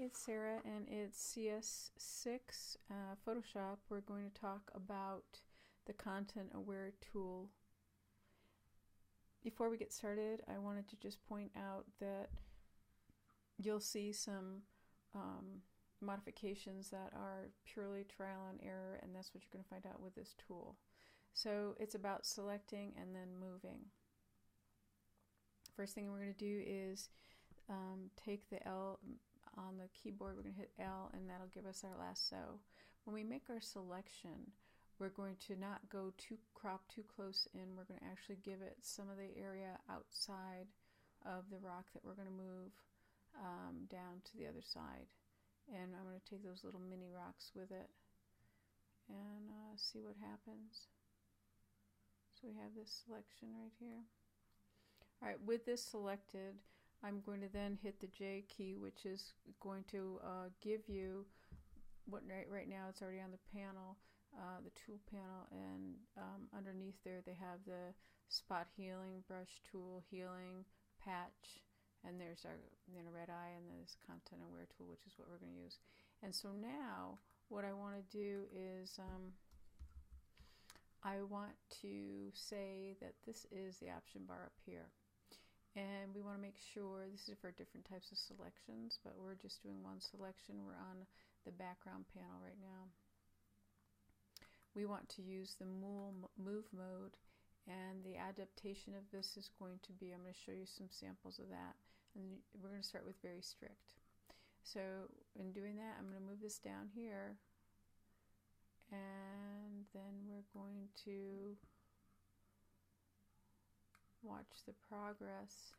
it's Sarah and it's CS6 Photoshop. We're going to talk about the Content Aware tool. Before we get started, I wanted to just point out that you'll see some modifications that are purely trial and error, and that's what you're going to find out with this tool. So it's about selecting and then moving. First thing we're going to do is take the L on the keyboard. We're going to hit L, and that'll give us our lasso. When we make our selection, we're going to not go crop too close in. We're going to actually give it some of the area outside of the rock that we're going to move down to the other side. And I'm going to take those little mini rocks with it and see what happens. So we have this selection right here. Alright, with this selected, I'm going to then hit the J key, which is going to give you what right now it's already on the panel, the tool panel, and underneath there they have the spot healing, brush tool, healing, patch, and there's our red eye, and there's Content Aware tool, which is what we're going to use. And so now what I want to do is I want to say that this is the option bar up here. And we want to make sure, this is for different types of selections, but we're just doing one selection. We're on the background panel right now. We want to use the move mode, and the adaptation of this is going to be, I'm going to show you some samples of that, and we're going to start with very strict. So in doing that, I'm going to move this down here, and then we're going to watch the progress.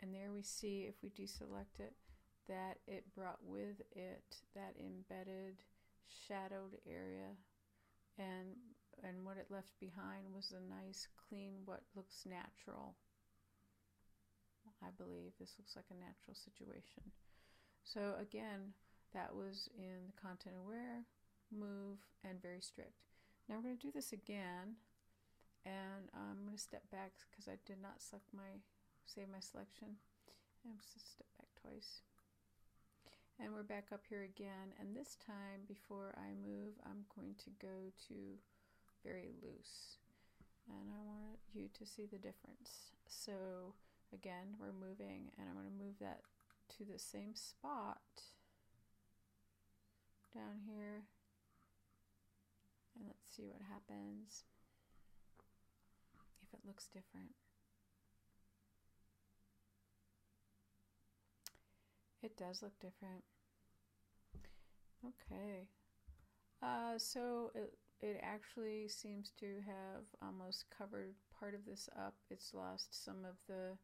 And there we see, if we deselect it, that it brought with it that embedded shadowed area, and what it left behind was a nice clean, what looks natural. I believe this looks like a natural situation. So again, that was in the Content Aware, move, and very strict. Now we're going to do this again, and I'm going to step back because I did not save my selection. And I'm just step back twice, and we're back up here again. And this time, before I move, I'm going to go to very loose, and I want you to see the difference. So again, we're moving, and I'm going to move that to the same spot down here. And let's see what happens, if it looks different. It does look different. Okay. So it actually seems to have almost covered part of this up. It's lost some of the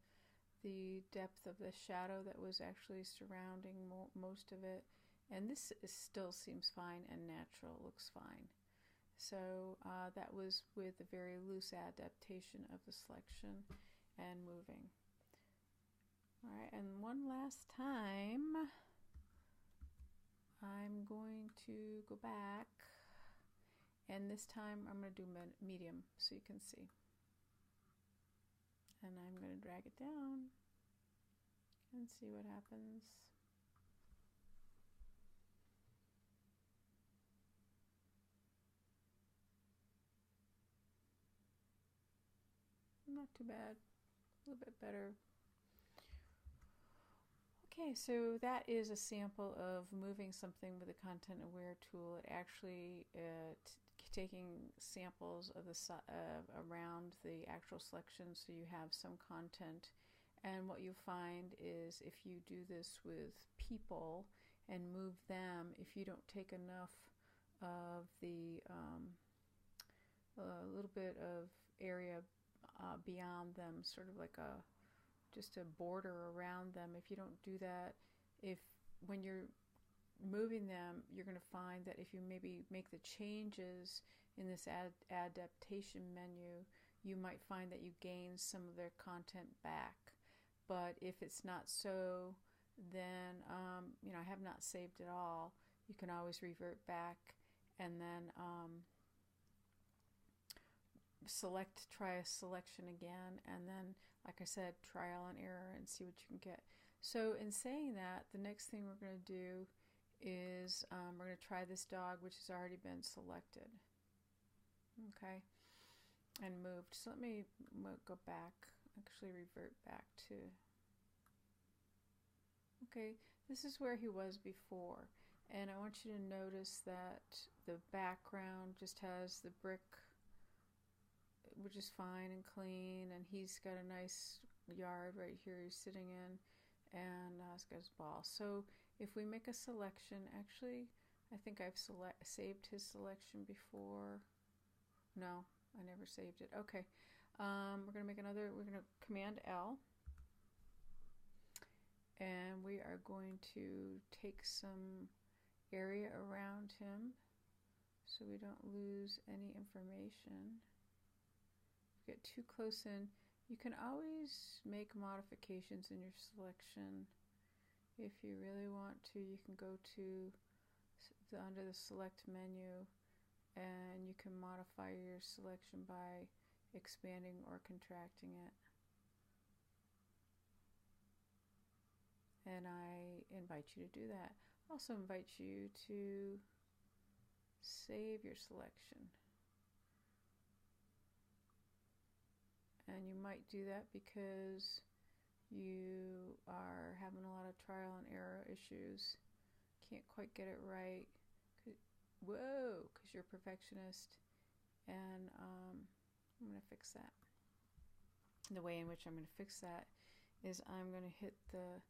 depth of the shadow that was actually surrounding most of it. And this still seems fine and natural, looks fine. So that was with a very loose adaptation of the selection and moving. Alright, and one last time, I'm going to go back, and this time I'm going to do medium so you can see. And I'm going to drag it down and see what happens. Not too bad, a little bit better. Okay, so that is a sample of moving something with the Content Aware tool. It actually taking samples of the around the actual selection, so you have some content. And what you find is, if you do this with people and move them, if you don't take enough of the a little bit of area beyond them, sort of like just a border around them, if you don't do that, when you're moving them, you're going to find that if you maybe make the changes in this adaptation menu, you might find that you gain some of their content back. But if it's not so, then you know, I have not saved it all. You can always revert back and then try a selection again, and then, like I said, trial and error and see what you can get. So in saying that, the next thing we're going to do is we're going to try this dog, which has already been selected. Okay, and moved. So let me go back, actually revert back to, okay, this is where he was before. And I want you to notice that the background just has the brick, which is fine and clean, and he's got a nice yard right here he's sitting in, and he's got his ball. So if we make a selection, actually, I think I've saved his selection before. No, I never saved it. Okay, we're going to make another, we're going to Command L, and we are going to take some area around him so we don't lose any information. If you get too close in, you can always make modifications in your selection. If you really want to, you can go to under the select menu, and you can modify your selection by expanding or contracting it. And I invite you to do that. I also invite you to save your selection. And you might do that because you are having a lot of trial and error issues. Can't quite get it right. Whoa, because you're a perfectionist. And I'm going to fix that. And the way in which I'm going to fix that is I'm going to hit the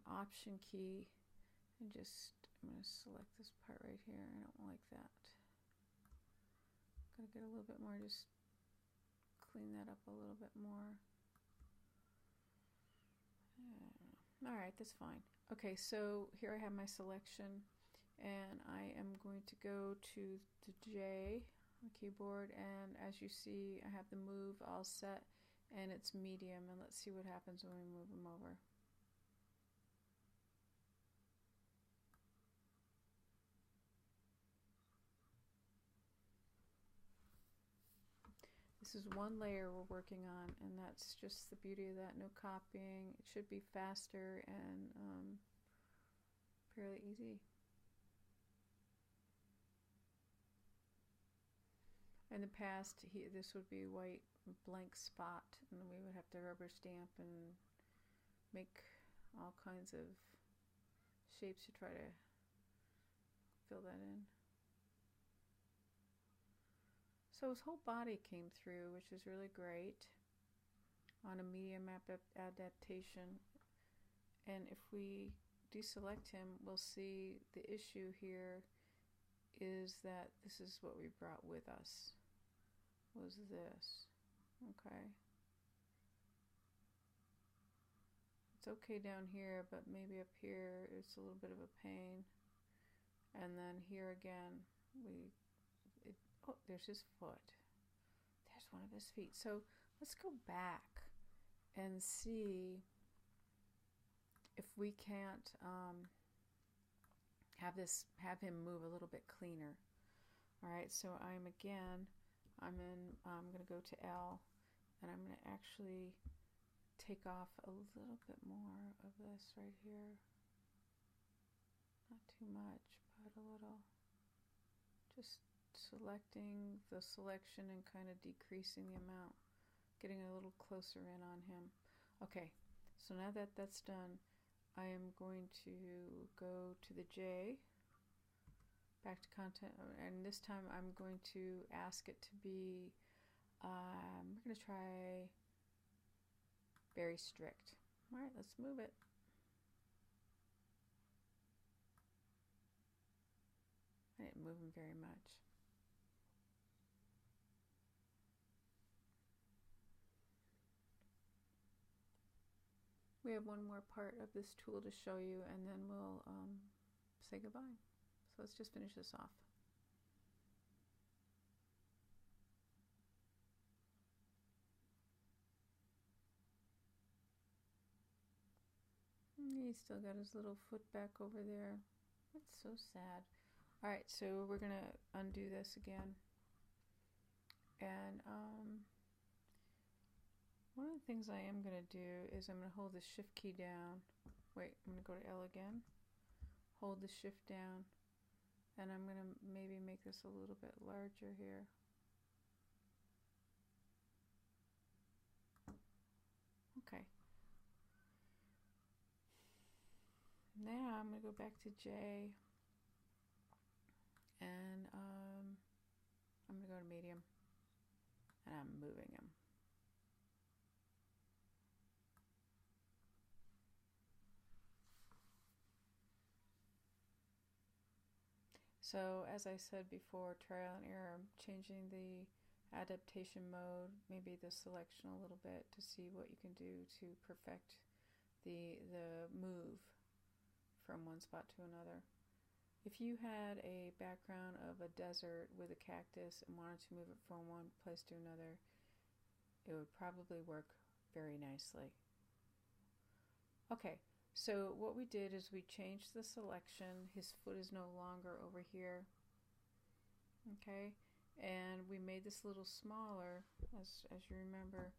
Option key and just, I'm going to select this part right here. I don't like that. I'm going to get a little bit more, just clean that up a little bit more. Alright, that's fine. Okay, so here I have my selection, and I am going to go to the J on the keyboard, and as you see, I have the move all set, and it's medium, and let's see what happens when we move them over. This is one layer we're working on, and that's just the beauty of that. No copying. It should be faster and fairly easy. In the past, this would be a white blank spot, and we would have to rubber stamp and make all kinds of shapes to try to fill that in. So his whole body came through, which is really great on a medium adaptation. And if we deselect him, we'll see the issue here is that this is what we brought with us, was this. Okay. It's okay down here, but maybe up here it's a little bit of a pain. And then here again, oh, there's his foot. There's one of his feet. So let's go back and see if we can't have him move a little bit cleaner. All right, so I'm going to go to L, and I'm going to actually take off a little bit more of this right here. Not too much, but a little. Just selecting the selection and kind of decreasing the amount, getting a little closer in on him. Okay, so now that that's done, I am going to go to the J, back to content, and this time I'm going to ask it to be, we're going to try very strict. All right, let's move it. I didn't move him very much. We have one more part of this tool to show you, and then we'll say goodbye. So let's just finish this off. He's still got his little foot back over there. That's so sad. Alright, so we're going to undo this again. And one of the things I am going to do is I'm going to hold the shift key down. Wait, I'm going to go to L again. Hold the shift down. And I'm going to maybe make this a little bit larger here. Okay. Now I'm going to go back to J. And I'm going to go to medium. And I'm moving him. So as I said before, trial and error, changing the adaptation mode, maybe the selection a little bit to see what you can do to perfect the move from one spot to another. If you had a background of a desert with a cactus and wanted to move it from one place to another, it would probably work very nicely. Okay. So what we did is we changed the selection. His foot is no longer over here. Okay, and we made this a little smaller, as you remember.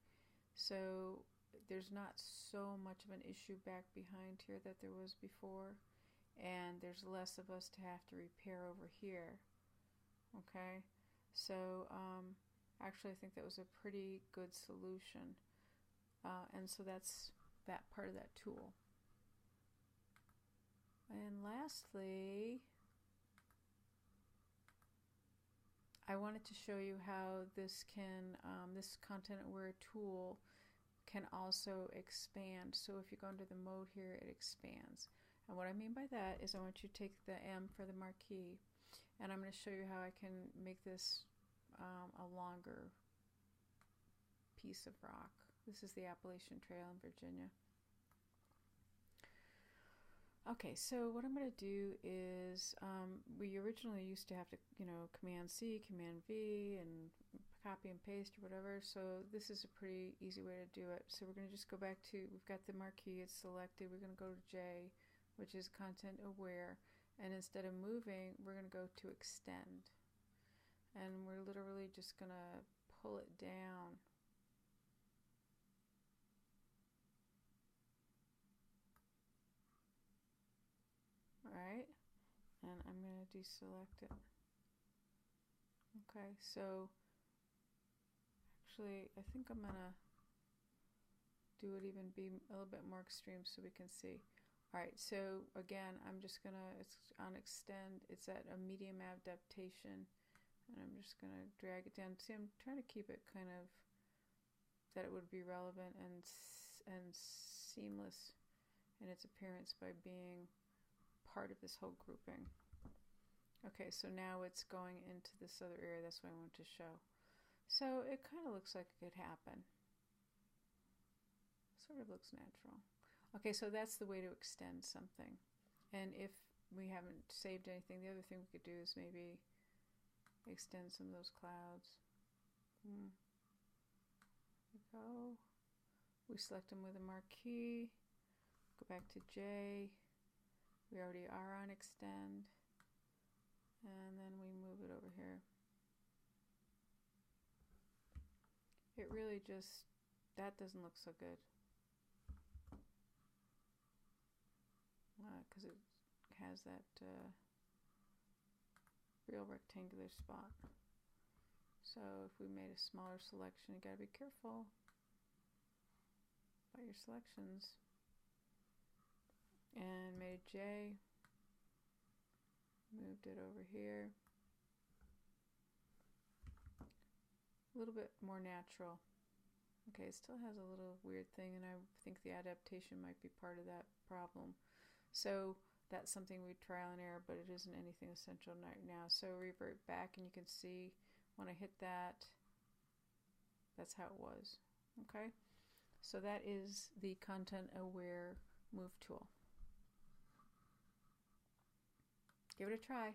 So there's not so much of an issue back behind here that there was before, and there's less of us to have to repair over here. Okay, so actually I think that was a pretty good solution, and so that's that part of that tool. And lastly, I wanted to show you how this can, this content-aware tool can also expand. So if you go into the mode here, it expands. And what I mean by that is I want you to take the M for the marquee, and I'm going to show you how I can make this a longer piece of rock. This is the Appalachian Trail in Virginia. Okay, so what I'm going to do is, we originally used to have to, Command C, Command V, and copy and paste or whatever, so this is a pretty easy way to do it. So we're going to just go back to, we've got the marquee, it's selected, we're going to go to J, which is content aware, and instead of moving, we're going to go to extend. And we're literally just going to pull it down. Alright, and I'm going to deselect it. Okay, so actually I think I'm going to do it even be a little bit more extreme so we can see. Alright, so again, I'm just going to, it's on extend, it's at a medium adaptation, and I'm just going to drag it down. See, I'm trying to keep it kind of that it would be relevant and seamless in its appearance by being part of this whole grouping. Okay, so now it's going into this other area. That's what I want to show. So it kind of looks like it could happen. Sort of looks natural. Okay, so that's the way to extend something. And if we haven't saved anything, the other thing we could do is maybe extend some of those clouds. There we go. We select them with a marquee. Go back to J. We already are on extend, and then we move it over here. It really just, that doesn't look so good because it has that real rectangular spot. So if we made a smaller selection, you gotta be careful about your selections. And made a J, moved it over here, a little bit more natural. Okay, it still has a little weird thing, and I think the adaptation might be part of that problem. So that's something we trial and error, but it isn't anything essential right now. So revert back, and you can see when I hit that, that's how it was. Okay, so that is the content aware move tool. Give it a try.